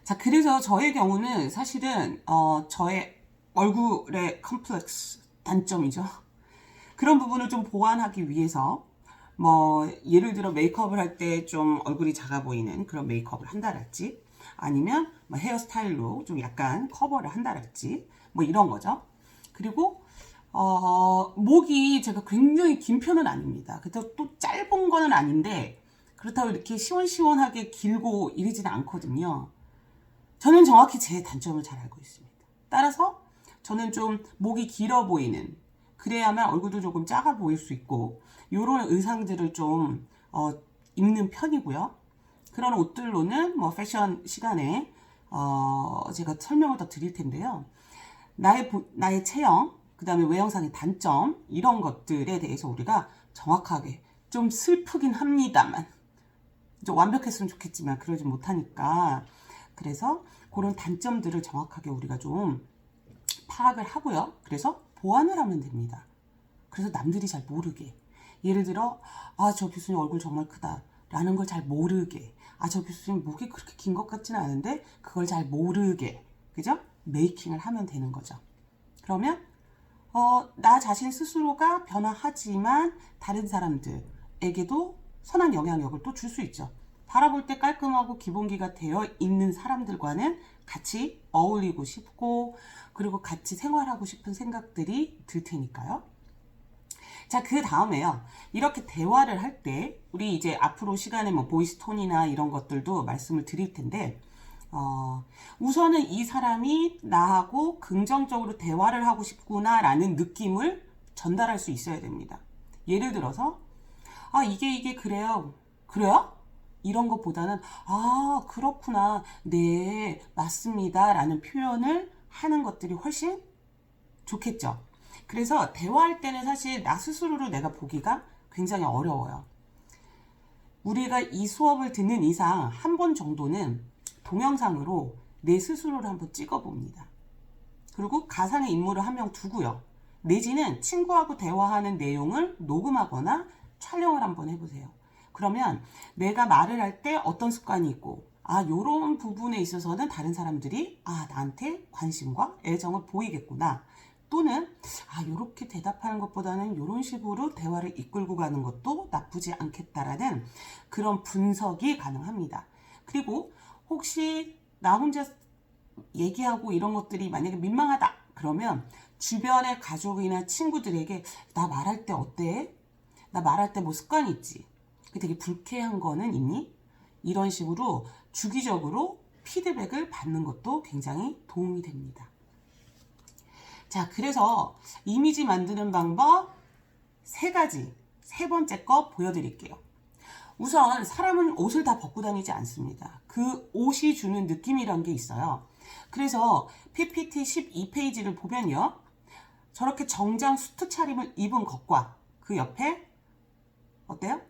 자, 그래서 저의 경우는 사실은 저의 얼굴의 컴플렉스 단점이죠. 그런 부분을 좀 보완하기 위해서 뭐 예를 들어 메이크업을 할 때 좀 얼굴이 작아 보이는 그런 메이크업을 한다랄지 아니면 뭐 헤어스타일로 좀 약간 커버를 한다랄지 뭐 이런 거죠. 그리고 목이 제가 굉장히 긴 편은 아닙니다. 그래도 또 짧은 거는 아닌데 그렇다고 이렇게 시원시원하게 길고 이러지는 않거든요. 저는 정확히 제 단점을 잘 알고 있습니다. 따라서 저는 좀 목이 길어 보이는, 그래야만 얼굴도 조금 작아 보일 수 있고 이런 의상들을 좀 입는 편이고요. 그런 옷들로는 뭐 패션 시간에 제가 설명을 더 드릴 텐데요. 나의 체형, 그 다음에 외형상의 단점 이런 것들에 대해서 우리가 정확하게, 좀 슬프긴 합니다만 좀 완벽했으면 좋겠지만 그러지 못하니까, 그래서 그런 단점들을 정확하게 우리가 좀 파악을 하고요. 그래서 보완을 하면 됩니다. 그래서 남들이 잘 모르게, 예를 들어 저 교수님 얼굴 정말 크다 라는 걸 잘 모르게, 저 교수님 목이 그렇게 긴 것 같지는 않은데 그걸 잘 모르게, 그죠? 메이킹을 하면 되는 거죠. 그러면 나 자신 스스로가 변화하지만 다른 사람들에게도 선한 영향력을 또 줄 수 있죠. 바라볼 때 깔끔하고 기본기가 되어 있는 사람들과는 같이 어울리고 싶고, 그리고 같이 생활하고 싶은 생각들이 들 테니까요. 자, 그 다음에요. 이렇게 대화를 할 때, 우리 이제 앞으로 시간에 뭐 보이스 톤이나 이런 것들도 말씀을 드릴 텐데, 우선은 이 사람이 나하고 긍정적으로 대화를 하고 싶구나라는 느낌을 전달할 수 있어야 됩니다. 예를 들어서, 이게 그래요. 그래요? 이런 것보다는, 그렇구나. 네, 맞습니다. 라는 표현을 하는 것들이 훨씬 좋겠죠. 그래서 대화할 때는 사실 나 스스로를 내가 보기가 굉장히 어려워요. 우리가 이 수업을 듣는 이상 한 번 정도는 동영상으로 내 스스로를 한번 찍어봅니다. 그리고 가상의 인물을 한 명 두고요. 내지는 친구하고 대화하는 내용을 녹음하거나 촬영을 한번 해보세요. 그러면 내가 말을 할 때 어떤 습관이 있고, 요런 부분에 있어서는 다른 사람들이 나한테 관심과 애정을 보이겠구나. 또는 요렇게 대답하는 것보다는 요런 식으로 대화를 이끌고 가는 것도 나쁘지 않겠다라는 그런 분석이 가능합니다. 그리고 혹시 나 혼자 얘기하고 이런 것들이 만약에 민망하다 그러면 주변의 가족이나 친구들에게 나 말할 때 어때? 나 말할 때 뭐 습관이 있지? 되게 불쾌한 거는 있니? 이런 식으로 주기적으로 피드백을 받는 것도 굉장히 도움이 됩니다. 자, 그래서 이미지 만드는 방법 세 가지, 세 번째 거 보여드릴게요. 우선 사람은 옷을 다 벗고 다니지 않습니다. 그 옷이 주는 느낌이란 게 있어요. 그래서 PPT 12페이지를 보면요. 저렇게 정장 수트 차림을 입은 것과 그 옆에 어때요?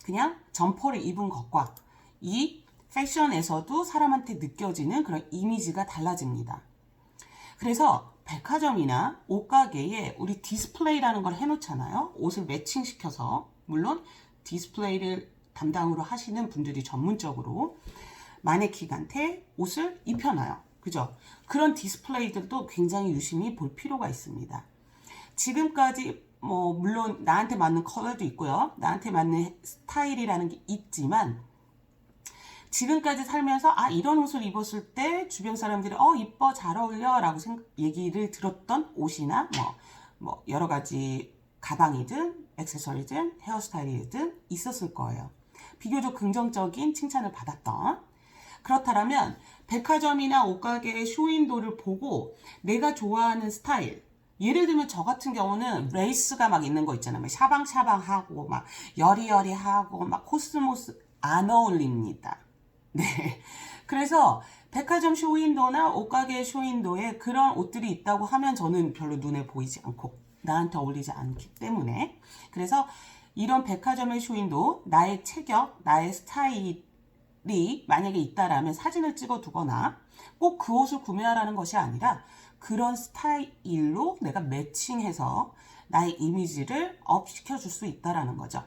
그냥 점퍼를 입은 것과 이 패션에서도 사람한테 느껴지는 그런 이미지가 달라집니다. 그래서 백화점이나 옷가게에 우리 디스플레이라는 걸 해놓잖아요. 옷을 매칭시켜서. 물론 디스플레이를 담당으로 하시는 분들이 전문적으로 마네킹한테 옷을 입혀놔요. 그죠? 그런 디스플레이들도 굉장히 유심히 볼 필요가 있습니다. 지금까지 뭐 물론 나한테 맞는 컬러도 있고요. 나한테 맞는 스타일이라는 게 있지만 지금까지 살면서 이런 옷을 입었을 때 주변 사람들이 이뻐 잘 어울려 라고 얘기를 들었던 옷이나 뭐 여러 가지 가방이든 액세서리든 헤어스타일이든 있었을 거예요. 비교적 긍정적인 칭찬을 받았던. 그렇다면 백화점이나 옷가게의 쇼윈도를 보고 내가 좋아하는 스타일, 예를 들면 저 같은 경우는 레이스가 막 있는 거 있잖아요. 막 샤방샤방하고 막 여리여리하고 막 코스모스 안 어울립니다. 네. 그래서 백화점 쇼윈도나 옷가게 쇼윈도에 그런 옷들이 있다고 하면 저는 별로 눈에 보이지 않고 나한테 어울리지 않기 때문에, 그래서 이런 백화점의 쇼윈도, 나의 체격, 나의 스타일이 만약에 있다라면 사진을 찍어 두거나 꼭 그 옷을 구매하라는 것이 아니라 그런 스타일로 내가 매칭해서 나의 이미지를 업 시켜줄 수 있다라는 거죠.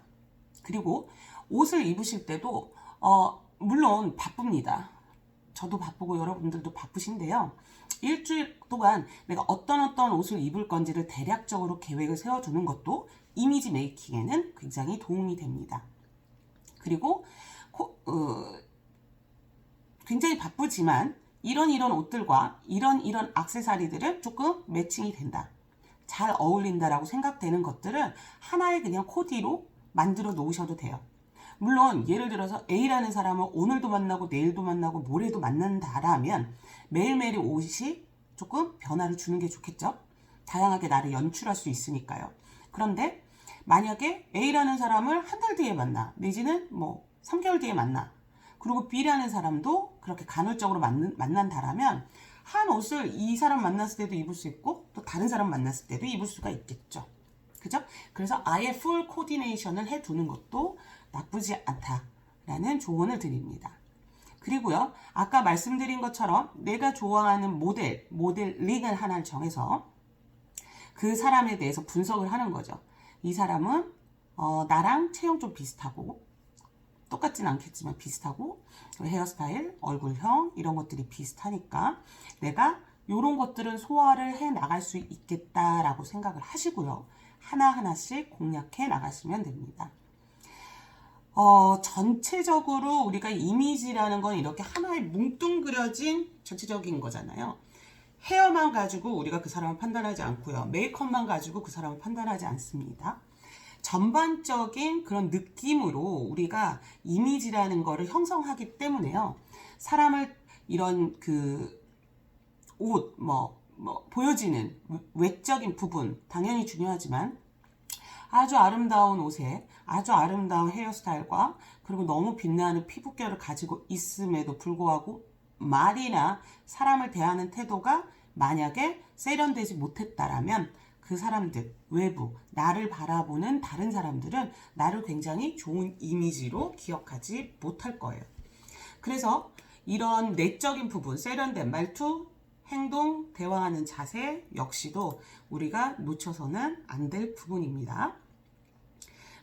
그리고 옷을 입으실 때도 물론 바쁩니다. 저도 바쁘고 여러분들도 바쁘신데요. 일주일 동안 내가 어떤 옷을 입을 건지를 대략적으로 계획을 세워두는 것도 이미지 메이킹에는 굉장히 도움이 됩니다. 그리고 굉장히 바쁘지만 이런 옷들과 이런 액세서리들은 조금 매칭이 된다, 잘 어울린다라고 생각되는 것들은 하나의 그냥 코디로 만들어 놓으셔도 돼요. 물론 예를 들어서 A라는 사람을 오늘도 만나고 내일도 만나고 모레도 만난다라면 매일매일의 옷이 조금 변화를 주는 게 좋겠죠. 다양하게 나를 연출할 수 있으니까요. 그런데 만약에 A라는 사람을 한 달 뒤에 만나, 내지는 뭐 3개월 뒤에 만나, 그리고 B라는 사람도 그렇게 간헐적으로 만난다라면 한 옷을 이 사람 만났을 때도 입을 수 있고 또 다른 사람 만났을 때도 입을 수가 있겠죠. 그죠? 그래서 아예 풀 코디네이션을 해두는 것도 나쁘지 않다라는 조언을 드립니다. 그리고요, 아까 말씀드린 것처럼 내가 좋아하는 모델링을 하나를 정해서 그 사람에 대해서 분석을 하는 거죠. 이 사람은 나랑 체형 좀 비슷하고, 똑같진 않겠지만 비슷하고, 헤어스타일, 얼굴형 이런 것들이 비슷하니까 내가 이런 것들은 소화를 해 나갈 수 있겠다라고 생각을 하시고요. 하나하나씩 공략해 나가시면 됩니다. 전체적으로 우리가 이미지라는 건 이렇게 하나의 뭉뚱그려진 전체적인 거잖아요. 헤어만 가지고 우리가 그 사람을 판단하지 않고요. 메이크업만 가지고 그 사람을 판단하지 않습니다. 전반적인 그런 느낌으로 우리가 이미지라는 거를 형성하기 때문에요. 사람을 이런 옷, 보여지는 외적인 부분 당연히 중요하지만 아주 아름다운 옷에 아주 아름다운 헤어스타일과 그리고 너무 빛나는 피부결을 가지고 있음에도 불구하고 말이나 사람을 대하는 태도가 만약에 세련되지 못했다라면 그 사람들, 외부, 나를 바라보는 다른 사람들은 나를 굉장히 좋은 이미지로 기억하지 못할 거예요. 그래서 이런 내적인 부분, 세련된 말투, 행동, 대화하는 자세 역시도 우리가 놓쳐서는 안 될 부분입니다.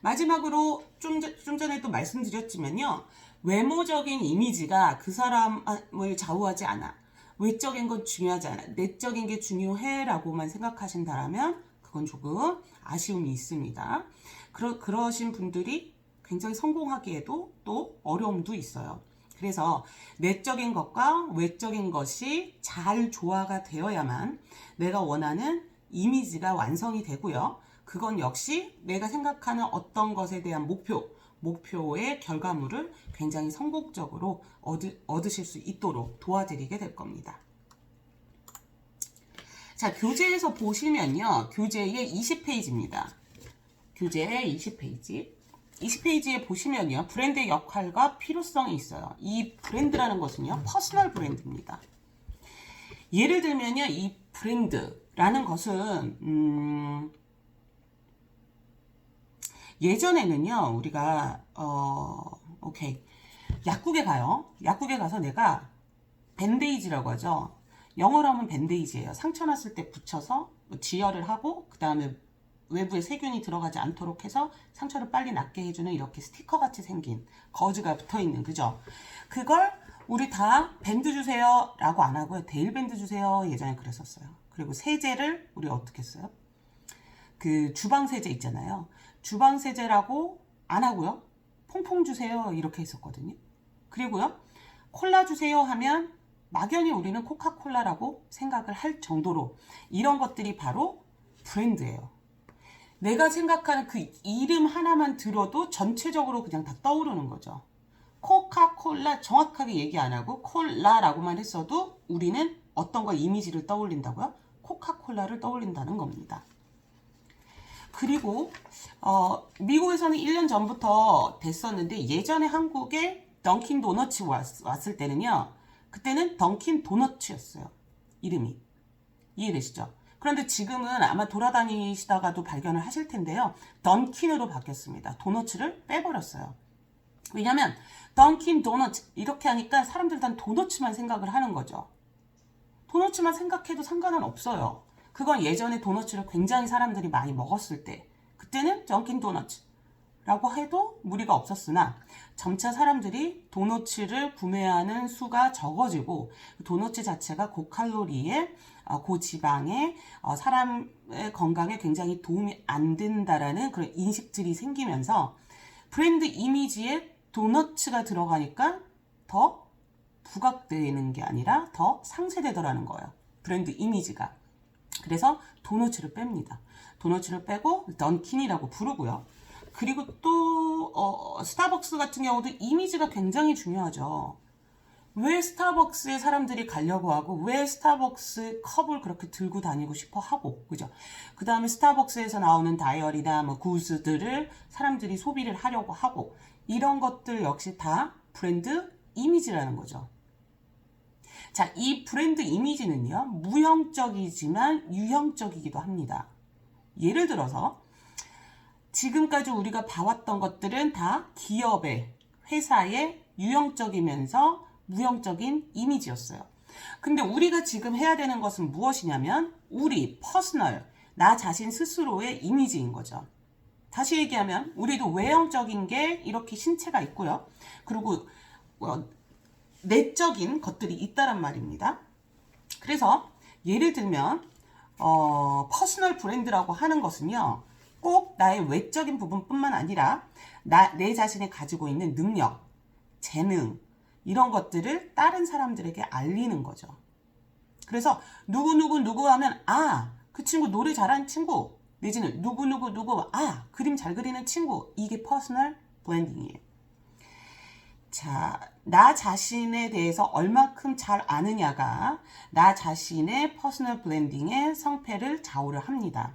마지막으로 좀 전에도 말씀드렸지만요. 외모적인 이미지가 그 사람을 좌우하지 않아. 외적인 건 중요하지 않아. 내적인 게 중요해 라고만 생각하신다면 그건 조금 아쉬움이 있습니다. 그러신 분들이 굉장히 성공하기에도 또 어려움도 있어요. 그래서 내적인 것과 외적인 것이 잘 조화가 되어야만 내가 원하는 이미지가 완성이 되고요. 그건 역시 내가 생각하는 어떤 것에 대한 목표의 결과물을 굉장히 성공적으로 얻으실 수 있도록 도와드리게 될 겁니다. 자, 교재에서 보시면요. 교재의 20페이지입니다. 교재의 20페이지. 20페이지에 보시면요. 브랜드의 역할과 필요성이 있어요. 이 브랜드라는 것은요. 퍼스널 브랜드입니다. 예를 들면요. 이 브랜드라는 것은 예전에는요. 우리가 약국에 가요. 약국에 가서 내가 밴데이지라고 하죠. 영어로 하면 밴데이지예요. 상처 났을 때 붙여서 지혈을 하고 그 다음에 외부에 세균이 들어가지 않도록 해서 상처를 빨리 낫게 해주는 이렇게 스티커 같이 생긴 거즈가 붙어있는, 그죠? 그걸 우리 다 밴드 주세요 라고 안 하고요. 데일밴드 주세요 예전에 그랬었어요. 그리고 세제를 우리 어떻게 했어요? 그 주방세제 있잖아요. 주방세제라고 안 하고요. 퐁퐁 주세요 이렇게 했었거든요. 그리고요. 콜라 주세요 하면 막연히 우리는 코카콜라라고 생각을 할 정도로 이런 것들이 바로 브랜드예요. 내가 생각하는 그 이름 하나만 들어도 전체적으로 그냥 다 떠오르는 거죠. 코카콜라 정확하게 얘기 안 하고 콜라라고만 했어도 우리는 어떤 거 이미지를 떠올린다고요? 코카콜라를 떠올린다는 겁니다. 그리고 미국에서는 1년 전부터 됐었는데 예전에 한국에 던킨 도너츠 왔을 때는요. 그때는 던킨 도너츠였어요. 이름이. 이해되시죠? 그런데 지금은 아마 돌아다니시다가도 발견을 하실 텐데요. 던킨으로 바뀌었습니다. 도너츠를 빼버렸어요. 왜냐면 던킨 도너츠 이렇게 하니까 사람들 다 도너츠만 생각을 하는 거죠. 도너츠만 생각해도 상관은 없어요. 그건 예전에 도너츠를 굉장히 사람들이 많이 먹었을 때 그때는 던킨 도너츠 라고 해도 무리가 없었으나 점차 사람들이 도너츠를 구매하는 수가 적어지고 도너츠 자체가 고칼로리에 고지방에 사람의 건강에 굉장히 도움이 안 된다라는 그런 인식들이 생기면서 브랜드 이미지에 도너츠가 들어가니까 더 부각되는 게 아니라 더 상쇄되더라는 거예요. 브랜드 이미지가. 그래서 도너츠를 뺍니다. 도너츠를 빼고 던킨이라고 부르고요. 그리고 또 스타벅스 같은 경우도 이미지가 굉장히 중요하죠. 왜 스타벅스에 사람들이 가려고 하고 왜 스타벅스 컵을 그렇게 들고 다니고 싶어 하고, 그죠? 그 다음에 스타벅스에서 나오는 다이어리나 뭐 구스들을 사람들이 소비를 하려고 하고, 이런 것들 역시 다 브랜드 이미지라는 거죠. 자, 이 브랜드 이미지는요, 무형적이지만 유형적이기도 합니다. 예를 들어서 지금까지 우리가 봐왔던 것들은 다 기업의, 회사의 유형적이면서 무형적인 이미지였어요. 근데 우리가 지금 해야 되는 것은 무엇이냐면 우리 퍼스널, 나 자신 스스로의 이미지인 거죠. 다시 얘기하면 우리도 외형적인 게 이렇게 신체가 있고요. 그리고 내적인 것들이 있다란 말입니다. 그래서 예를 들면 퍼스널 브랜드라고 하는 것은요, 꼭 나의 외적인 부분뿐만 아니라 내 자신이 가지고 있는 능력, 재능, 이런 것들을 다른 사람들에게 알리는 거죠. 그래서 누구 하면 그 친구 노래 잘하는 친구, 내지는 누구 그림 잘 그리는 친구, 이게 퍼스널 브랜딩이에요. 자, 나 자신에 대해서 얼마큼 잘 아느냐가 나 자신의 퍼스널 브랜딩의 성패를 좌우를 합니다.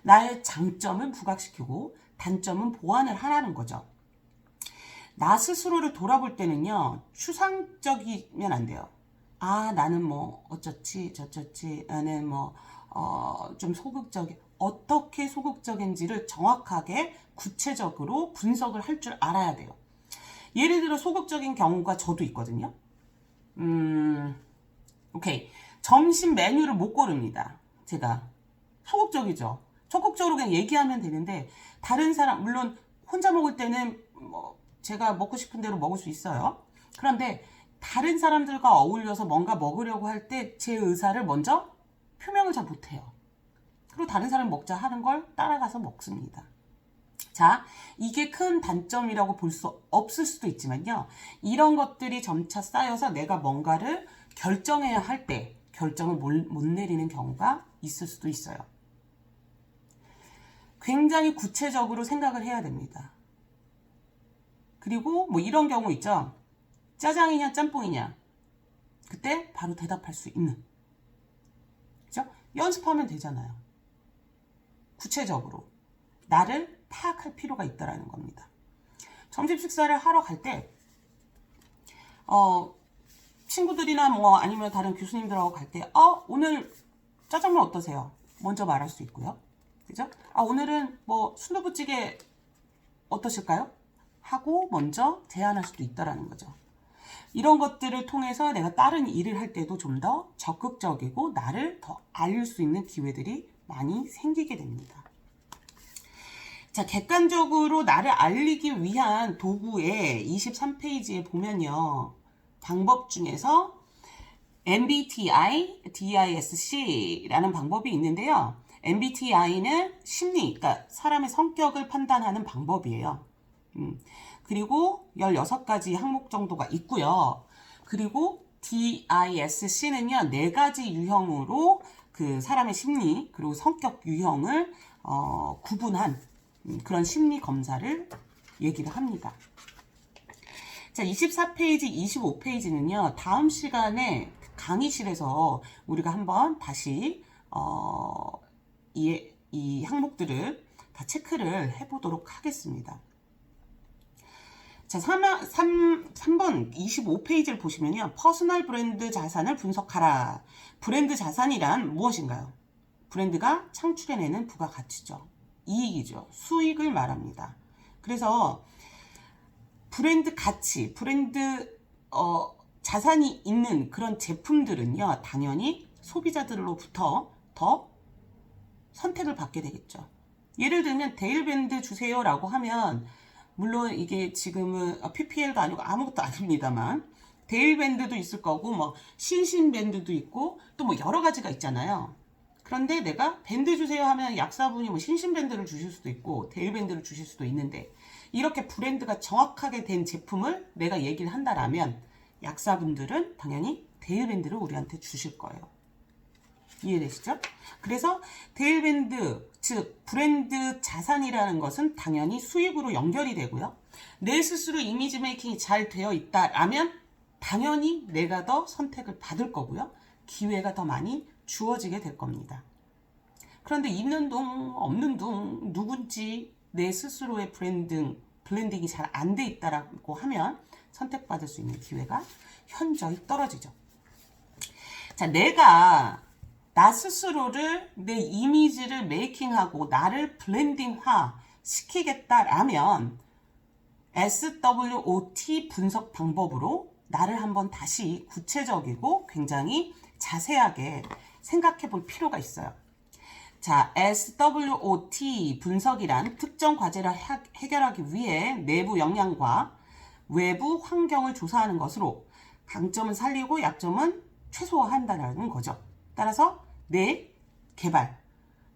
나의 장점은 부각시키고 단점은 보완을 하라는 거죠. 나 스스로를 돌아볼 때는요, 추상적이면 안 돼요. 나는 뭐 어쩌지 저쩌지, 나는 뭐 좀 소극적이, 어떻게 소극적인지를 정확하게 구체적으로 분석을 할 줄 알아야 돼요. 예를 들어 소극적인 경우가 저도 있거든요. 오케이. 점심 메뉴를 못 고릅니다. 제가 소극적이죠. 적극적으로 그냥 얘기하면 되는데, 다른 사람, 물론 혼자 먹을 때는 뭐 제가 먹고 싶은 대로 먹을 수 있어요. 그런데 다른 사람들과 어울려서 뭔가 먹으려고 할 때 제 의사를 먼저 표명을 잘 못해요. 그리고 다른 사람이 먹자 하는 걸 따라가서 먹습니다. 자, 이게 큰 단점이라고 볼 수 없을 수도 있지만요, 이런 것들이 점차 쌓여서 내가 뭔가를 결정해야 할 때 결정을 못 내리는 경우가 있을 수도 있어요. 굉장히 구체적으로 생각을 해야 됩니다. 그리고 뭐 이런 경우 있죠. 짜장이냐 짬뽕이냐, 그때 바로 대답할 수 있는, 그죠? 연습하면 되잖아요. 구체적으로 나를 파악할 필요가 있다라는 겁니다. 점심 식사를 하러 갈 때 친구들이나 뭐 아니면 다른 교수님들하고 갈 때 오늘 짜장면 어떠세요? 먼저 말할 수 있고요. 그죠? 오늘은 뭐 순두부찌개 어떠실까요? 하고 먼저 제안할 수도 있다라는 거죠. 이런 것들을 통해서 내가 다른 일을 할 때도 좀 더 적극적이고 나를 더 알릴 수 있는 기회들이 많이 생기게 됩니다. 자, 객관적으로 나를 알리기 위한 도구의 23페이지에 보면요, 방법 중에서 MBTI, DISC라는 방법이 있는데요. MBTI는 심리, 그러니까 사람의 성격을 판단하는 방법이에요. 그리고 16가지 항목 정도가 있고요. 그리고 DISC는요, 4가지 유형으로 그 사람의 심리 그리고 성격 유형을 구분한 그런 심리 검사를 얘기를 합니다. 자, 24페이지, 25페이지는요, 다음 시간에 강의실에서 우리가 한번 다시 이 항목들을 다 체크를 해보도록 하겠습니다. 자, 3번 25페이지를 보시면요, 퍼스널 브랜드 자산을 분석하라. 브랜드 자산이란 무엇인가요? 브랜드가 창출해내는 부가가치죠. 이익이죠. 수익을 말합니다. 그래서 브랜드 가치, 브랜드 자산이 있는 그런 제품들은요, 당연히 소비자들로부터 더 선택을 받게 되겠죠. 예를 들면 데일밴드 주세요라고 하면 물론 이게 지금은 PPL도 아니고 아무것도 아닙니다만 데일밴드도 있을 거고 뭐 신신밴드도 있고 또 뭐 여러 가지가 있잖아요. 그런데 내가 밴드 주세요 하면 약사분이 뭐 신신밴드를 주실 수도 있고 데일밴드를 주실 수도 있는데 이렇게 브랜드가 정확하게 된 제품을 내가 얘기를 한다라면 약사분들은 당연히 데일밴드를 우리한테 주실 거예요. 이해되시죠? 그래서 데일밴드, 즉 브랜드 자산이라는 것은 당연히 수익으로 연결이 되고요. 내 스스로 이미지 메이킹이 잘 되어 있다라면 당연히 내가 더 선택을 받을 거고요. 기회가 더 많이 주어지게 될 겁니다. 그런데 있는 둥 없는 둥 누군지 내 스스로의 블렌딩이 잘 안 돼 있다라고 하면 선택받을 수 있는 기회가 현저히 떨어지죠. 자, 내가 나 스스로를 내 이미지를 메이킹하고 나를 블렌딩화 시키겠다라면 SWOT 분석 방법으로 나를 한번 다시 구체적이고 굉장히 자세하게 생각해 볼 필요가 있어요. 자, SWOT 분석이란 특정 과제를 해결하기 위해 내부 역량과 외부 환경을 조사하는 것으로 강점은 살리고 약점은 최소화한다는 거죠. 따라서 내 개발,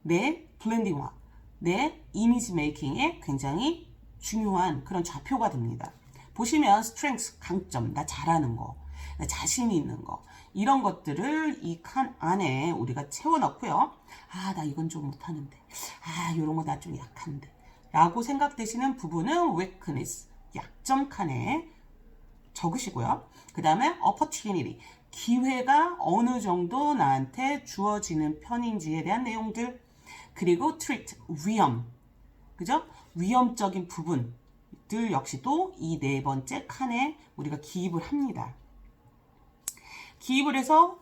내 블렌딩화, 내 이미지 메이킹에 굉장히 중요한 그런 좌표가 됩니다. 보시면 스트렝스, 강점, 나 잘하는 거, 나 자신 있는 거 이런 것들을 이 칸 안에 우리가 채워넣고요. 아, 나 이건 좀 못하는데, 아, 이런 거 나 좀 약한데 라고 생각되시는 부분은 weakness, 약점 칸에 적으시고요. 그 다음에 opportunity, 기회가 어느 정도 나한테 주어지는 편인지에 대한 내용들, 그리고 threat, 위험, 그죠? 위험적인 부분들 역시도 이 네 번째 칸에 우리가 기입을 합니다. 기입을 해서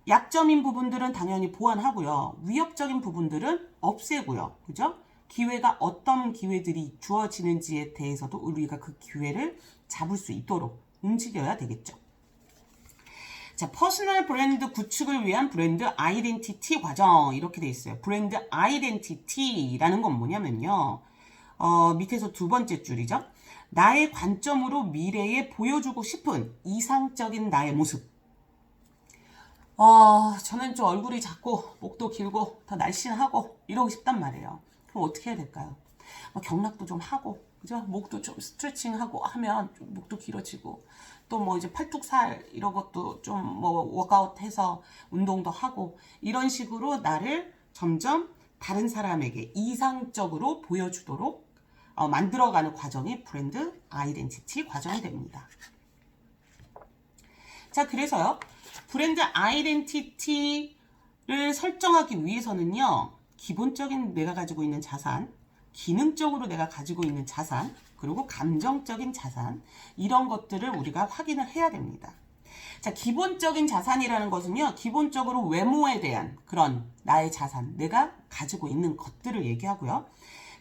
약점인 부분들은 당연히 보완하고요. 위협적인 부분들은 없애고요. 그죠? 기회가 어떤 기회들이 주어지는지에 대해서도 우리가 그 기회를 잡을 수 있도록 움직여야 되겠죠. 자, 퍼스널 브랜드 구축을 위한 브랜드 아이덴티티 과정 이렇게 돼 있어요. 브랜드 아이덴티티라는 건 뭐냐면요. 밑에서 두 번째 줄이죠. 나의 관점으로 미래에 보여주고 싶은 이상적인 나의 모습. 저는 좀 얼굴이 작고 목도 길고 더 날씬하고 이러고 싶단 말이에요. 그럼 어떻게 해야 될까요? 경락도 좀 하고, 그죠? 목도 좀 스트레칭하고 하면 좀 목도 길어지고, 또 뭐 이제 팔뚝살 이런 것도 좀 뭐 워크아웃 해서 운동도 하고, 이런 식으로 나를 점점 다른 사람에게 이상적으로 보여주도록 만들어가는 과정이 브랜드 아이덴티티 과정이 됩니다. 자, 그래서요. 브랜드 아이덴티티를 설정하기 위해서는요. 기본적인 내가 가지고 있는 자산, 기능적으로 내가 가지고 있는 자산, 그리고 감정적인 자산 이런 것들을 우리가 확인을 해야 됩니다. 자, 기본적인 자산이라는 것은요. 기본적으로 외모에 대한 그런 나의 자산, 내가 가지고 있는 것들을 얘기하고요.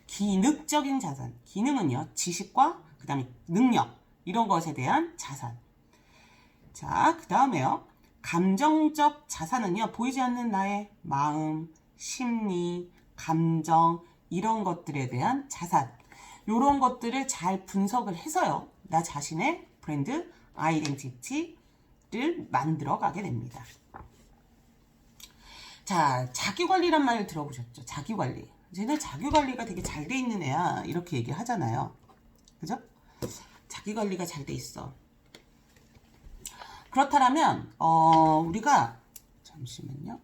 기능적인 자산, 기능은요. 지식과 그 다음에 능력 이런 것에 대한 자산. 자, 그 다음에요. 감정적 자산은요. 보이지 않는 나의 마음, 심리, 감정 이런 것들에 대한 자산. 이런 것들을 잘 분석을 해서요. 나 자신의 브랜드 아이덴티티를 만들어 가게 됩니다. 자, 자기관리란 말을 들어보셨죠? 자기관리. 쟤는 자기관리가 되게 잘 돼 있는 애야. 이렇게 얘기를 하잖아요. 그죠? 자기관리가 잘 돼 있어. 그렇다면 우리가 잠시만요.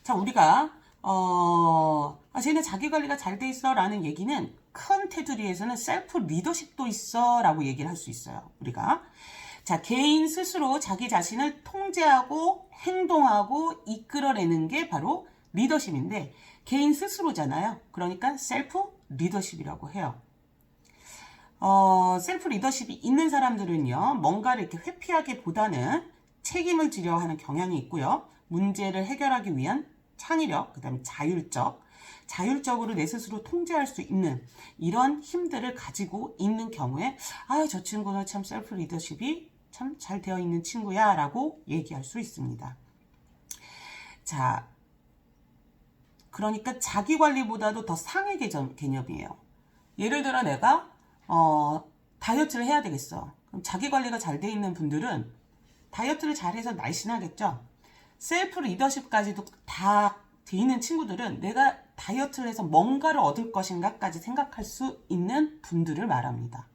자, 우리가 쟤는 자기관리가 잘 돼 있어 라는 얘기는 큰 테두리에서는 셀프 리더십도 있어 라고 얘기를 할 수 있어요. 우리가 자, 개인 스스로 자기 자신을 통제하고 행동하고 이끌어내는 게 바로 리더십인데 개인 스스로잖아요. 그러니까 셀프 리더십이라고 해요. 셀프 리더십이 있는 사람들은요. 뭔가를 이렇게 회피하기보다는 책임을 지려 하는 경향이 있고요. 문제를 해결하기 위한 창의력, 그 다음에 자율적, 자율적으로 내 스스로 통제할 수 있는 이런 힘들을 가지고 있는 경우에 저 친구는 참 셀프 리더십이 참 잘 되어 있는 친구야 라고 얘기할 수 있습니다. 자, 그러니까 자기관리보다도 더 상위 개념이에요. 예를 들어 내가 다이어트를 해야 되겠어. 그럼 자기관리가 잘 돼 있는 분들은 다이어트를 잘해서 날씬하겠죠. 셀프 리더십까지도 다 돼 있는 친구들은 내가 다이어트를 해서 뭔가를 얻을 것인가까지 생각할 수 있는 분들을 말합니다.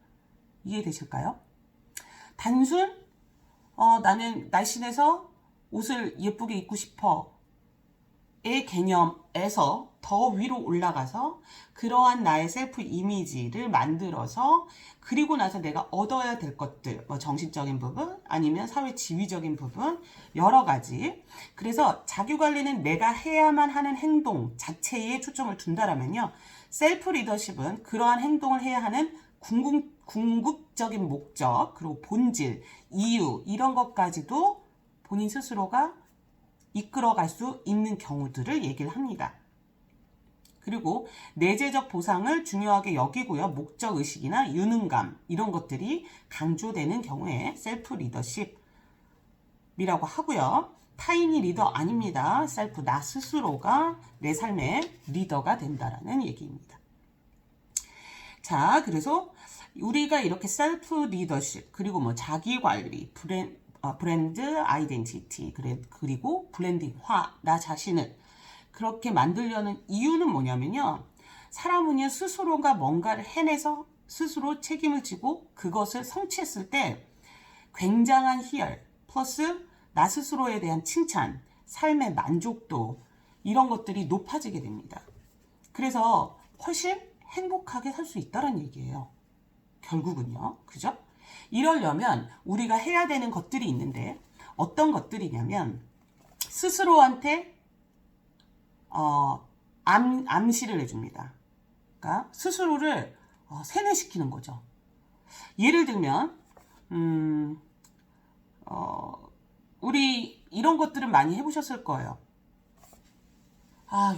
이해되실까요? 단순 나는 날씬해서 옷을 예쁘게 입고 싶어 의 개념에서 더 위로 올라가서 그러한 나의 셀프 이미지를 만들어서 그리고 나서 내가 얻어야 될 것들, 뭐 정신적인 부분 아니면 사회 지위적인 부분 여러 가지. 그래서 자기관리는 내가 해야만 하는 행동 자체에 초점을 둔다라면요, 셀프 리더십은 그러한 행동을 해야 하는 궁극적인 목적, 그리고 본질, 이유 이런 것까지도 본인 스스로가 이끌어갈 수 있는 경우들을 얘기를 합니다. 그리고 내재적 보상을 중요하게 여기고요. 목적의식이나 유능감 이런 것들이 강조되는 경우에 셀프 리더십이라고 하고요. 타인이 리더 아닙니다. 셀프 나 스스로가 내 삶의 리더가 된다라는 얘기입니다. 자, 그래서 우리가 이렇게 셀프 리더십 그리고 뭐 자기관리, 브랜드 아이덴티티 그리고 브랜딩화 나 자신을 그렇게 만들려는 이유는 뭐냐면요, 사람은요 스스로가 뭔가를 해내서 스스로 책임을 지고 그것을 성취했을 때 굉장한 희열 플러스 나 스스로에 대한 칭찬, 삶의 만족도 이런 것들이 높아지게 됩니다. 그래서 훨씬 행복하게 살 수 있다는 얘기예요. 결국은요, 그죠? 이러려면 우리가 해야 되는 것들이 있는데 어떤 것들이냐면 스스로한테 암시를 해줍니다. 그러니까 스스로를 세뇌시키는 거죠. 예를 들면 우리 이런 것들을 많이 해보셨을 거예요.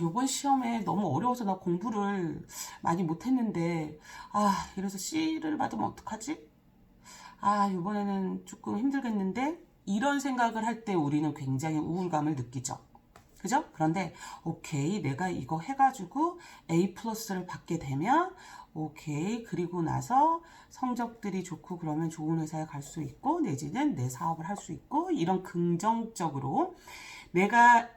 요번 시험에 너무 어려워서 나 공부를 많이 못했는데 이래서 C를 받으면 어떡하지? 이번에는 조금 힘들겠는데 이런 생각을 할 때 우리는 굉장히 우울감을 느끼죠. 그죠? 그런데 오케이, 내가 이거 해가지고 A+를 받게 되면 오케이, 그리고 나서 성적들이 좋고 그러면 좋은 회사에 갈 수 있고 내지는 내 사업을 할 수 있고 이런 긍정적으로 내가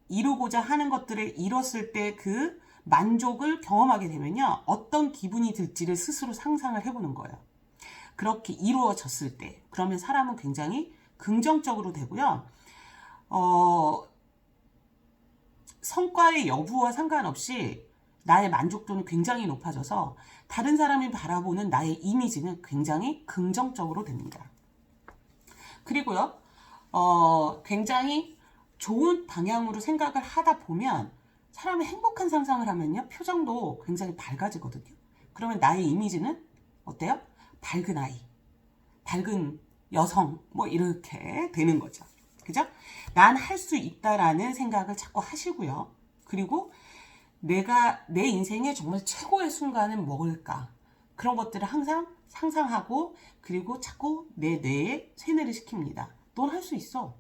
이루고자 하는 것들을 이뤘을 때 그 만족을 경험하게 되면요, 어떤 기분이 들지를 스스로 상상을 해보는 거예요. 그렇게 이루어졌을 때 그러면 사람은 굉장히 긍정적으로 되고요. 성과의 여부와 상관없이 나의 만족도는 굉장히 높아져서 다른 사람이 바라보는 나의 이미지는 굉장히 긍정적으로 됩니다. 그리고요, 굉장히 좋은 방향으로 생각을 하다 보면 사람이 행복한 상상을 하면요, 표정도 굉장히 밝아지거든요. 그러면 나의 이미지는 어때요? 밝은 아이, 밝은 여성, 뭐 이렇게 되는 거죠. 그죠? 난 할 수 있다라는 생각을 자꾸 하시고요. 그리고 내가 내 인생의 정말 최고의 순간은 뭘까? 그런 것들을 항상 상상하고 그리고 자꾸 내 뇌에 세뇌를 시킵니다. 넌 할 수 있어.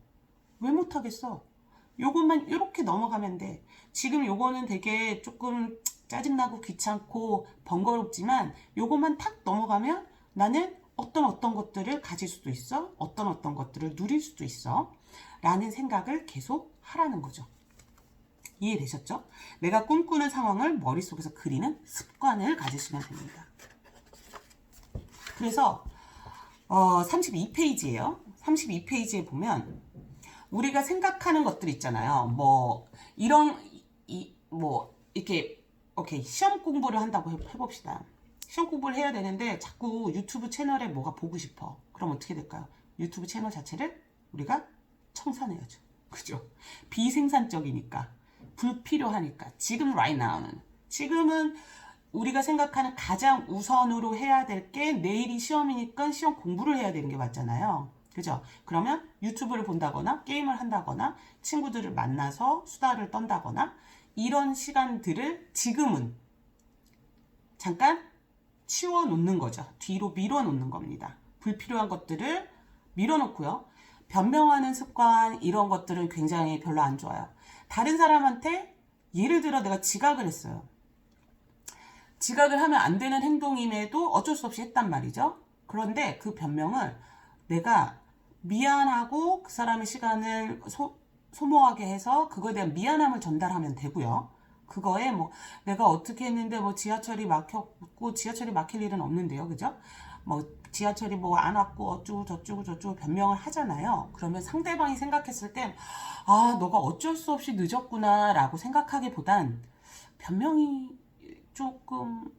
왜 못하겠어? 요것만 이렇게 넘어가면 돼. 지금 요거는 되게 조금 짜증나고 귀찮고 번거롭지만 요것만 탁 넘어가면 나는 어떤 것들을 가질 수도 있어. 어떤 것들을 누릴 수도 있어. 라는 생각을 계속 하라는 거죠. 이해되셨죠? 내가 꿈꾸는 상황을 머릿속에서 그리는 습관을 가지시면 됩니다. 그래서 32페이지예요. 32페이지에 보면 우리가 생각하는 것들 있잖아요. 뭐 이렇게 오케이, 시험 공부를 한다고 해봅시다. 시험 공부를 해야 되는데 자꾸 유튜브 채널에 뭐가 보고 싶어. 그럼 어떻게 될까요? 유튜브 채널 자체를 우리가 청산해야죠. 그죠? 비생산적이니까, 불필요하니까. 지금 right now는, 지금은 우리가 생각하는 가장 우선으로 해야 될 게 내일이 시험이니까 시험 공부를 해야 되는 게 맞잖아요. 그죠? 그러면 유튜브를 본다거나 게임을 한다거나 친구들을 만나서 수다를 떤다거나 이런 시간들을 지금은 잠깐 치워 놓는 거죠. 뒤로 밀어 놓는 겁니다. 불필요한 것들을 밀어 놓고요. 변명하는 습관 이런 것들은 굉장히 별로 안 좋아요. 다른 사람한테 예를 들어 내가 지각을 했어요. 지각을 하면 안 되는 행동임에도 어쩔 수 없이 했단 말이죠. 그런데 그 변명을 내가 미안하고 그 사람의 시간을 소모하게 해서 그거에 대한 미안함을 전달하면 되고요. 그거에 뭐 내가 어떻게 했는데 뭐 지하철이 막혔고 지하철이 막힐 일은 없는데요. 그죠? 뭐 지하철이 뭐 안 왔고 어쩌고 저쩌고 변명을 하잖아요. 그러면 상대방이 생각했을 땐 아, 너가 어쩔 수 없이 늦었구나 라고 생각하기보단 변명이 조금,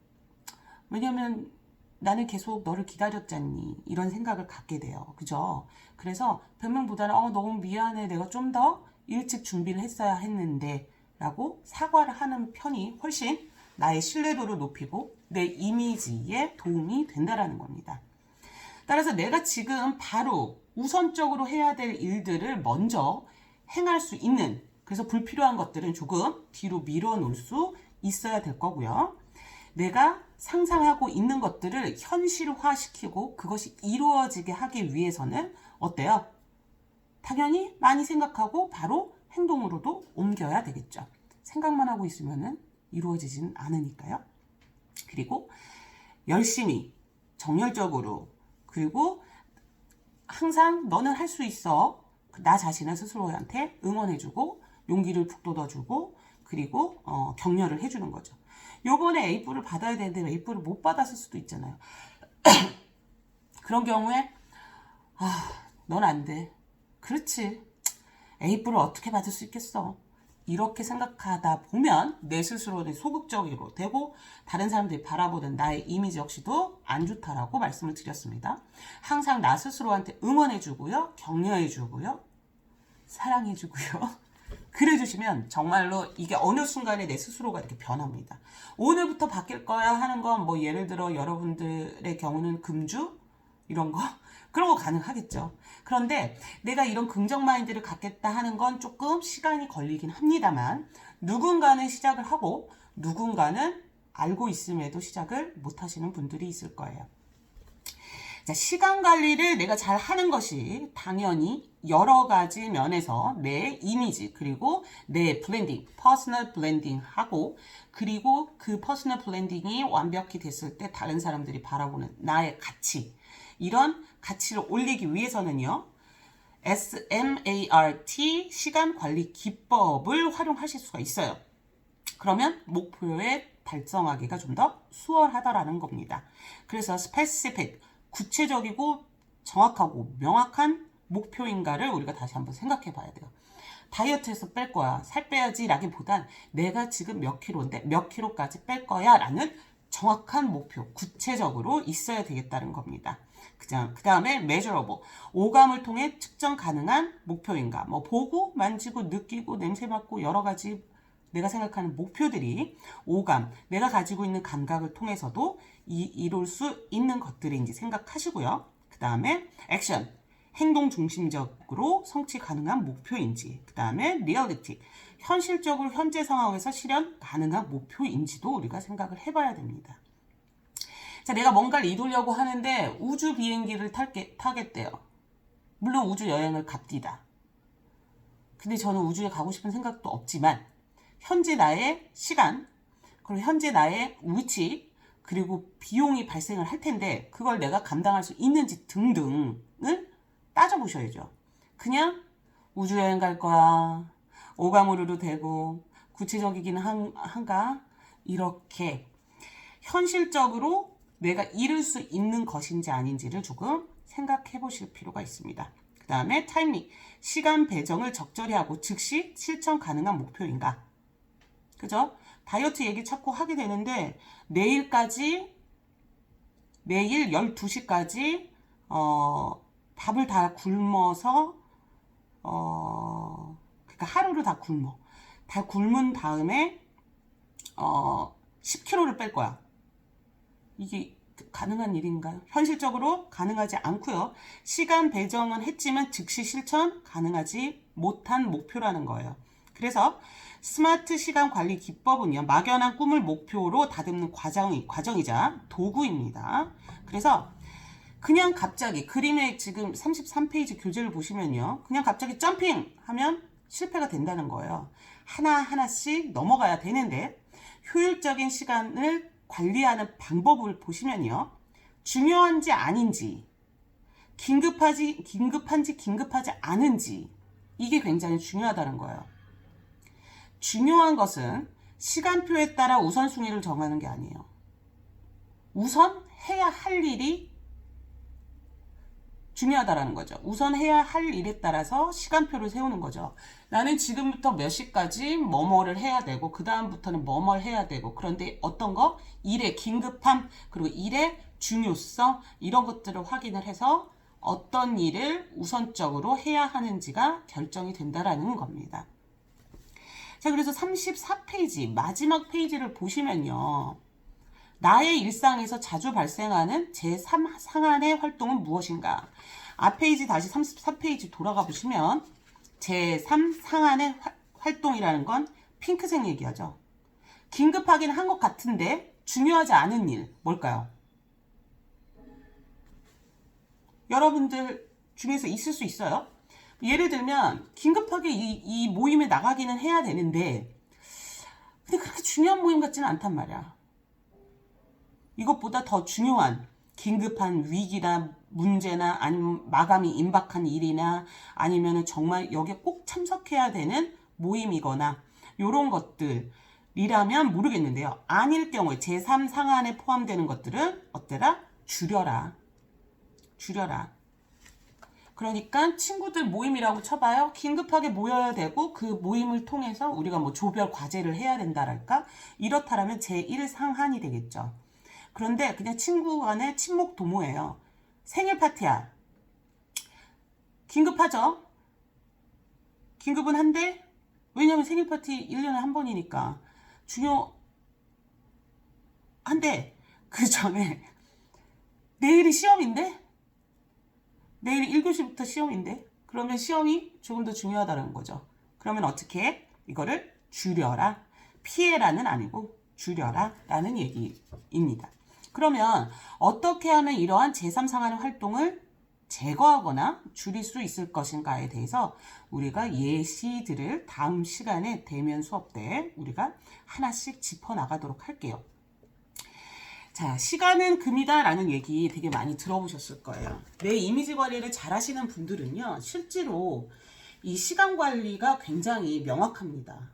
왜냐면 나는 계속 너를 기다렸잖니 이런 생각을 갖게 돼요. 그죠? 그래서 변명보다는 너무 미안해, 내가 좀 더 일찍 준비를 했어야 했는데 라고 사과를 하는 편이 훨씬 나의 신뢰도를 높이고 내 이미지에 도움이 된다라는 겁니다. 따라서 내가 지금 바로 우선적으로 해야 될 일들을 먼저 행할 수 있는, 그래서 불필요한 것들은 조금 뒤로 밀어 놓을 수 있어야 될 거고요. 내가 상상하고 있는 것들을 현실화시키고 그것이 이루어지게 하기 위해서는 어때요? 당연히 많이 생각하고 바로 행동으로도 옮겨야 되겠죠. 생각만 하고 있으면 이루어지진 않으니까요. 그리고 열심히, 정열적으로, 그리고 항상 너는 할 수 있어. 나 자신을 스스로한테 응원해주고 용기를 북돋아주고 그리고 격려를 해주는 거죠. 요번에 A뿔을 받아야 되는데 A뿔을 못 받았을 수도 있잖아요. 그런 경우에 넌 안 돼. 그렇지. A뿔을 어떻게 받을 수 있겠어. 이렇게 생각하다 보면 내 스스로는 소극적으로 되고 다른 사람들이 바라보는 나의 이미지 역시도 안 좋다라고 말씀을 드렸습니다. 항상 나 스스로한테 응원해주고요. 격려해주고요. 사랑해주고요. 그래주시면 정말로 이게 어느 순간에 내 스스로가 이렇게 변합니다. 오늘부터 바뀔 거야 하는 건 뭐 예를 들어 여러분들의 경우는 금주 이런 거 그런 거 가능하겠죠. 그런데 내가 이런 긍정 마인드를 갖겠다 하는 건 조금 시간이 걸리긴 합니다만 누군가는 시작을 하고 누군가는 알고 있음에도 시작을 못 하시는 분들이 있을 거예요. 자, 시간 관리를 내가 잘 하는 것이 당연히 여러 가지 면에서 내 이미지 그리고 내 블렌딩, 퍼스널 블렌딩 하고 그리고 그 퍼스널 블렌딩이 완벽히 됐을 때 다른 사람들이 바라보는 나의 가치 이런 가치를 올리기 위해서는요. SMART 시간 관리 기법을 활용하실 수가 있어요. 그러면 목표에 달성하기가 좀 더 수월하다라는 겁니다. 그래서 specific, 구체적이고 정확하고 명확한 목표인가를 우리가 다시 한번 생각해 봐야 돼요. 다이어트에서 뺄 거야, 살 빼야지 라기보단 내가 지금 몇 킬로인데 몇 킬로까지 뺄 거야 라는 정확한 목표, 구체적으로 있어야 되겠다는 겁니다. 그 다음에 measurable, 오감을 통해 측정 가능한 목표인가. 뭐 보고, 만지고, 느끼고, 냄새 맡고 여러 가지 내가 생각하는 목표들이 오감, 내가 가지고 있는 감각을 통해서도 이룰 수 있는 것들인지 생각하시고요. 그 다음에 액션, 행동 중심적으로 성취 가능한 목표인지, 그 다음에 리얼리티, 현실적으로 현재 상황에서 실현 가능한 목표인지도 우리가 생각을 해봐야 됩니다. 자, 내가 뭔가를 이루려고 하는데 우주 비행기를 타겠대요. 물론 우주 여행을 갑디다. 근데 저는 우주에 가고 싶은 생각도 없지만 현재 나의 시간, 그리고 현재 나의 위치, 그리고 비용이 발생을 할 텐데 그걸 내가 감당할 수 있는지 등등을 따져보셔야죠. 그냥 우주여행 갈 거야. 오감으로도 되고 구체적이기는 한가 이렇게 현실적으로 내가 이룰 수 있는 것인지 아닌지를 조금 생각해 보실 필요가 있습니다. 그 다음에 타이밍, 시간 배정을 적절히 하고 즉시 실천 가능한 목표인가. 그죠? 다이어트 얘기 자꾸 하게 되는데 내일 12시까지 밥을 다 굶어서 그러니까 하루를 다 굶은 다음에 10kg를 뺄 거야. 이게 가능한 일인가요? 현실적으로 가능하지 않고요. 시간 배정은 했지만 즉시 실천 가능하지 못한 목표라는 거예요. 그래서 스마트 시간 관리 기법은요, 막연한 꿈을 목표로 다듬는 과정이자 도구입니다. 그래서 그냥 갑자기 그림의 지금 33페이지 교재를 보시면요, 그냥 갑자기 점핑 하면 실패가 된다는 거예요. 하나하나씩 넘어가야 되는데, 효율적인 시간을 관리하는 방법을 보시면요, 중요한지 아닌지, 긴급한지 긴급하지 않은지, 이게 굉장히 중요하다는 거예요. 중요한 것은 시간표에 따라 우선순위를 정하는 게 아니에요. 우선 해야 할 일이 중요하다라는 거죠. 우선 해야 할 일에 따라서 시간표를 세우는 거죠. 나는 지금부터 몇 시까지 뭐뭐를 해야 되고, 그 다음부터는 뭐뭘 해야 되고, 그런데 어떤 거? 일의 긴급함, 그리고 일의 중요성, 이런 것들을 확인을 해서 어떤 일을 우선적으로 해야 하는지가 결정이 된다라는 겁니다. 자, 그래서 34페이지, 마지막 페이지를 보시면요, 나의 일상에서 자주 발생하는 제3상한의 활동은 무엇인가? 앞 페이지 다시 34페이지 돌아가 보시면 제3상한의 활동이라는 건 핑크색 얘기하죠. 긴급하긴 한 것 같은데 중요하지 않은 일, 뭘까요? 여러분들 중에서 있을 수 있어요. 예를 들면 긴급하게 이 모임에 나가기는 해야 되는데, 근데 그렇게 중요한 모임 같지는 않단 말이야. 이것보다 더 중요한 긴급한 위기나 문제나 아니면 마감이 임박한 일이나 아니면 정말 여기에 꼭 참석해야 되는 모임이거나 이런 것들이라면 모르겠는데요. 아닐 경우에 제3상한에 포함되는 것들은 어때라? 줄여라. 그러니까 친구들 모임이라고 쳐봐요. 긴급하게 모여야 되고 그 모임을 통해서 우리가 뭐 조별 과제를 해야 된다랄까? 이렇다라면 제1상한이 되겠죠. 그런데 그냥 친구 간의 친목 도모예요. 생일 파티야. 긴급하죠? 긴급은 한데, 왜냐면 생일 파티 1년에 한 번이니까. 중요한데, 그 전에, 내일이 시험인데? 내일 1교시부터 시험인데? 그러면 시험이 조금 더 중요하다는 거죠. 그러면 어떻게 해? 이거를 줄여라. 피해라는 아니고 줄여라 라는 얘기입니다. 그러면 어떻게 하면 이러한 제3상한의 활동을 제거하거나 줄일 수 있을 것인가에 대해서 우리가 예시들을 다음 시간에 대면 수업 때 우리가 하나씩 짚어나가도록 할게요. 자, 시간은 금이다 라는 얘기 되게 많이 들어보셨을 거예요. 내 이미지 관리를 잘 하시는 분들은요, 실제로 이 시간 관리가 굉장히 명확합니다.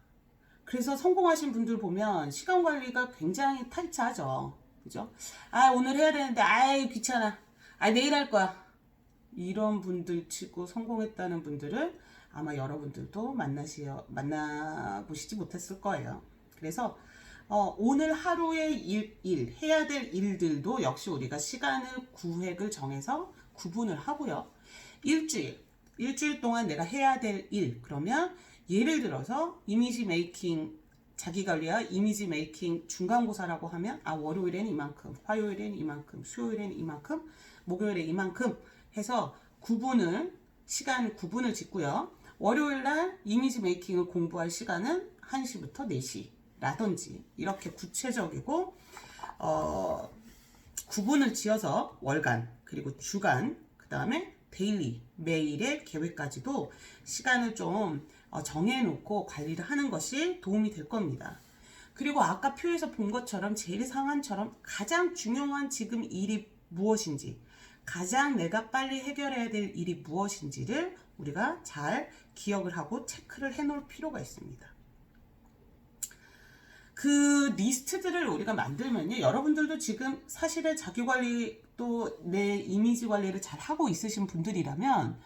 그래서 성공하신 분들 보면 시간 관리가 굉장히 타이트하죠. 그죠? 아, 오늘 해야 되는데, 아이, 귀찮아. 아, 내일 할 거야. 이런 분들 치고 성공했다는 분들은 아마 여러분들도 만나보시지 못했을 거예요. 그래서, 오늘 하루의 해야 될 일들도 역시 우리가 시간을 구획을 정해서 구분을 하고요. 일주일 동안 내가 해야 될 일, 그러면 예를 들어서 이미지 메이킹, 자기관리와 이미지 메이킹 중간고사라고 하면 월요일엔 이만큼, 화요일엔 이만큼, 수요일엔 이만큼, 목요일에 이만큼 해서 시간 구분을 짓고요. 월요일날 이미지 메이킹을 공부할 시간은 1시부터 4시라든지 이렇게 구체적이고 구분을 지어서 월간, 그리고 주간, 그 다음에 데일리, 매일의 계획까지도 시간을 좀 정해놓고 관리를 하는 것이 도움이 될 겁니다. 그리고 아까 표에서 본 것처럼 제1상한처럼 가장 중요한 지금 일이 무엇인지, 가장 내가 빨리 해결해야 될 일이 무엇인지를 우리가 잘 기억을 하고 체크를 해놓을 필요가 있습니다. 그 리스트들을 우리가 만들면요, 여러분들도 지금 사실은 자기관리 또 내 이미지 관리를 잘 하고 있으신 분들이라면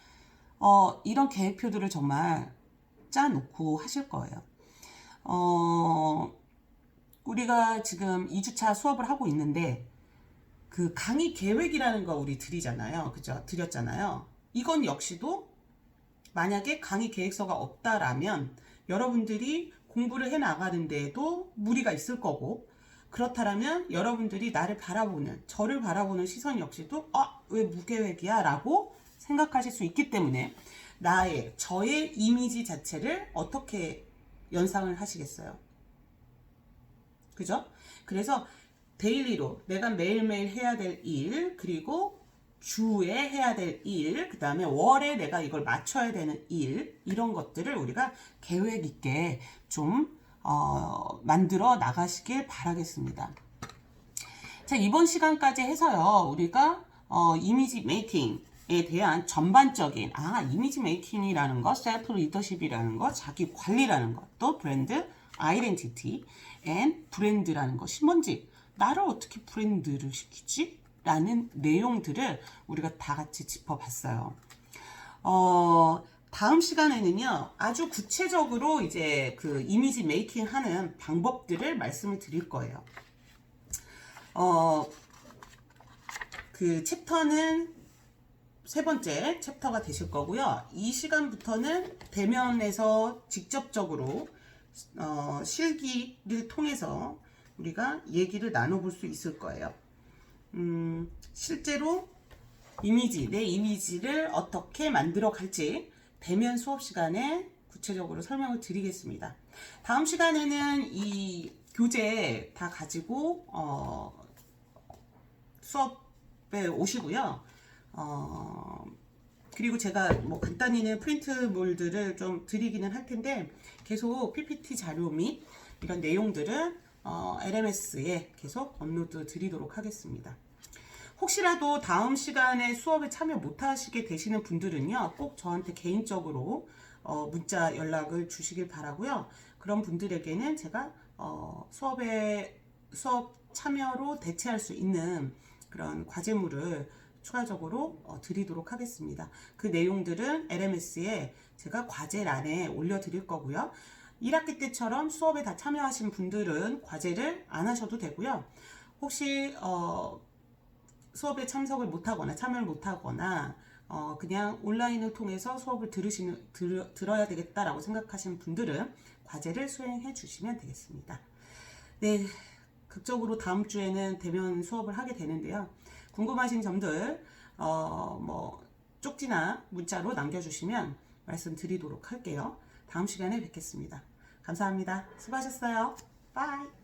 이런 계획표들을 정말 짜놓고 하실 거예요. 우리가 지금 2주차 수업을 하고 있는데 그 강의 계획이라는 거 우리 드리잖아요. 그죠? 드렸잖아요. 이건 역시도 만약에 강의 계획서가 없다라면 여러분들이 공부를 해 나가는데도 무리가 있을 거고, 그렇다면 여러분들이 저를 바라보는 시선 역시도 왜 무계획이야? 라고 생각하실 수 있기 때문에 저의 이미지 자체를 어떻게 연상을 하시겠어요? 그죠? 그래서 데일리로 내가 매일매일 해야 될 일, 그리고 주에 해야 될 일, 그 다음에 월에 내가 이걸 맞춰야 되는 일, 이런 것들을 우리가 계획 있게 좀 만들어 나가시길 바라겠습니다. 자, 이번 시간까지 해서요, 우리가 이미지 메이킹에 대한 전반적인, 이미지 메이킹이라는 것, 셀프 리더십이라는 것, 자기 관리라는 것, 또 브랜드 아이덴티티 앤 브랜드라는 것이 뭔지, 나를 어떻게 브랜드를 시키지? 라는 내용들을 우리가 다 같이 짚어봤어요. 다음 시간에는요, 아주 구체적으로 이제 그 이미지 메이킹 하는 방법들을 말씀을 드릴 거예요. 그 챕터는 세 번째 챕터가 되실 거고요. 이 시간부터는 대면에서 직접적으로 실기를 통해서 우리가 얘기를 나눠볼 수 있을 거예요. 실제로 내 이미지를 어떻게 만들어 갈지 대면 수업 시간에 구체적으로 설명을 드리겠습니다. 다음 시간에는 이 교재 다 가지고 수업에 오시고요. 그리고 제가 뭐 간단히는 프린트물들을 좀 드리기는 할 텐데 계속 PPT 자료 및 이런 내용들은 LMS에 계속 업로드 드리도록 하겠습니다. 혹시라도 다음 시간에 수업에 참여 못하시게 되시는 분들은요, 꼭 저한테 개인적으로 문자 연락을 주시길 바라고요. 그런 분들에게는 제가 수업 참여로 대체할 수 있는 그런 과제물을 추가적으로 드리도록 하겠습니다. 그 내용들은 LMS에 제가 과제란에 올려드릴 거고요. 1학기 때처럼 수업에 다 참여하신 분들은 과제를 안 하셔도 되고요. 혹시 수업에 참석을 못하거나 참여를 못하거나 그냥 온라인을 통해서 수업을 들어야 되겠다라고 생각하시는 분들은 과제를 수행해 주시면 되겠습니다. 네, 극적으로 다음 주에는 대면 수업을 하게 되는데요. 궁금하신 점들 뭐 쪽지나 문자로 남겨주시면 말씀드리도록 할게요. 다음 시간에 뵙겠습니다. 감사합니다. 수고하셨어요. 바이.